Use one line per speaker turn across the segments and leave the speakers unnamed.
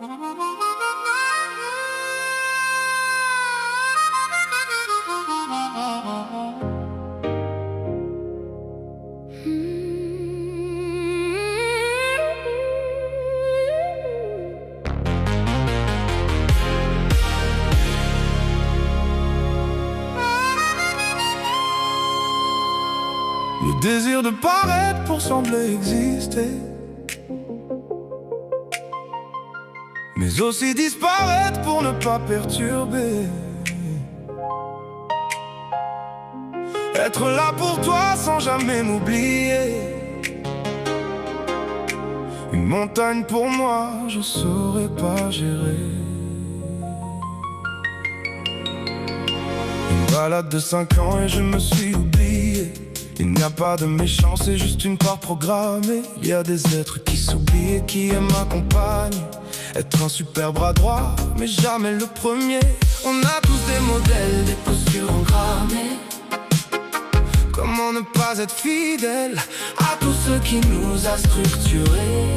Le désir de paraître pour sembler exister, mais aussi disparaître pour ne pas perturber. Être là pour toi sans jamais m'oublier. Une montagne pour moi, je saurais pas gérer. Une balade de 5 ans et je me suis oublié. Il n'y a pas de méchant, c'est juste une part programmée. Il y a des êtres qui s'oublient et qui aiment ma compagne. Être un super bras droit, mais jamais le premier. On a tous des modèles, des postures engrammées. Comment ne pas être fidèle à tous ceux qui nous a structurés.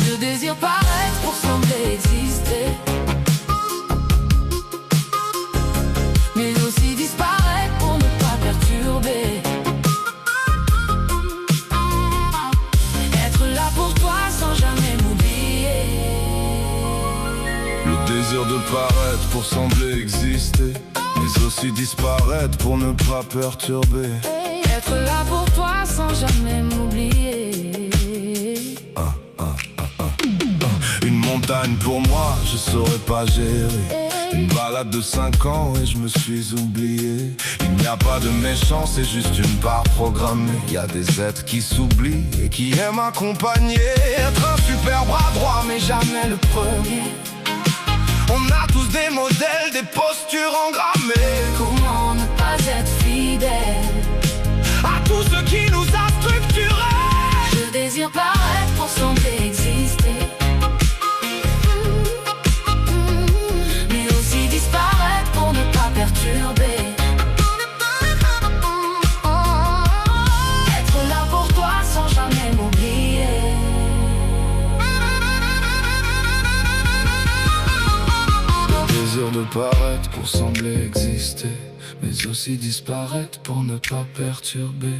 Je désire paraître pour sembler exister, mais aussi disparaître pour ne pas perturber. Être là pour toi sans jamais m'oublier. Le désir de paraître pour sembler exister, mais aussi disparaître pour ne pas perturber. Être là pour toi sans jamais m'oublier. Une montagne pour moi, je saurais pas gérer. Une balade de 5 ans et je me suis oublié. Il n'y a pas de méchant, c'est juste une part programmée. Il y a des êtres qui s'oublient et qui aiment accompagner. Être un super bras droit, mais jamais le premier. On a tous des modèles, des postures engrammées. Comment ne pas être fidèle à tous ceux qui nous a structurés. Je désire paraître pour sembler exister, mais aussi disparaître pour ne pas perturber. Être là pour toi sans jamais m'oublier. Désir de paraître pour sembler exister, mais aussi disparaître pour ne pas perturber.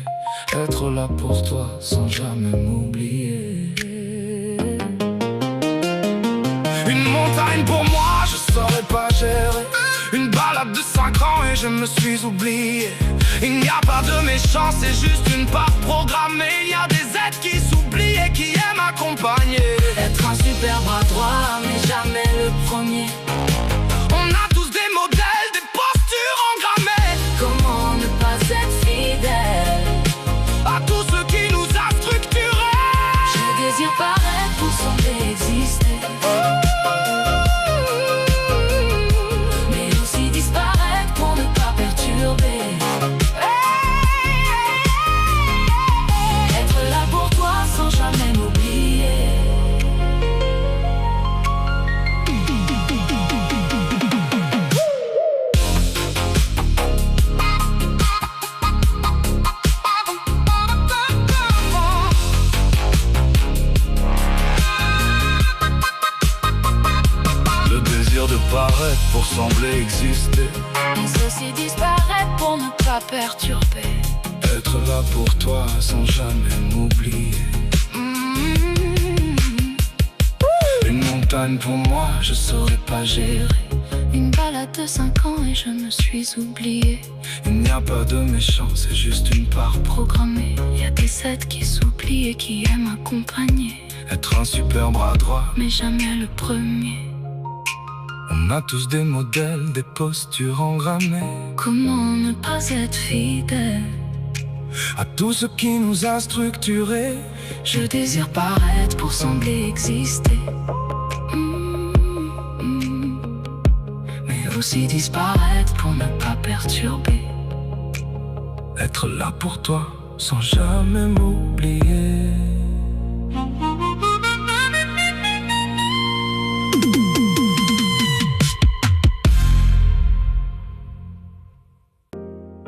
Être là pour toi sans jamais m'oublier. Une montagne pour moi, je saurais pas gérer. Une balade de 5 ans et je me suis oublié. Il n'y a pas de méchant, c'est juste une part programmée. Il y a des êtres qui s'oublient et qui aiment accompagner. Être un super bras droit, mais jamais le premier. On a tous des modèles, des postures engrammées. Comment ne pas être fidèle à tous ceux qui nous a structurés. Je désire paraître pour sembler exister, mais aussi disparaître pour ne pas perturber. Être là pour toi sans jamais m'oublier. De paraître pour sembler exister, mais aussi disparaître pour ne pas perturber. Être là pour toi sans jamais m'oublier. Une montagne pour moi, je saurais pas gérer. Une balade de 5 ans et je me suis oublié. Il n'y a pas de méchant, c'est juste une part programmée. Il y a des êtres qui s'oublient et qui aiment accompagner. Être un super bras droit, mais jamais le premier. On a tous des modèles, des postures engrammées. Comment ne pas être fidèle à tout ce qui nous a structurés. Je désire paraître pour sembler exister, mais aussi disparaître pour ne pas perturber. Être là pour toi sans jamais m'oublier.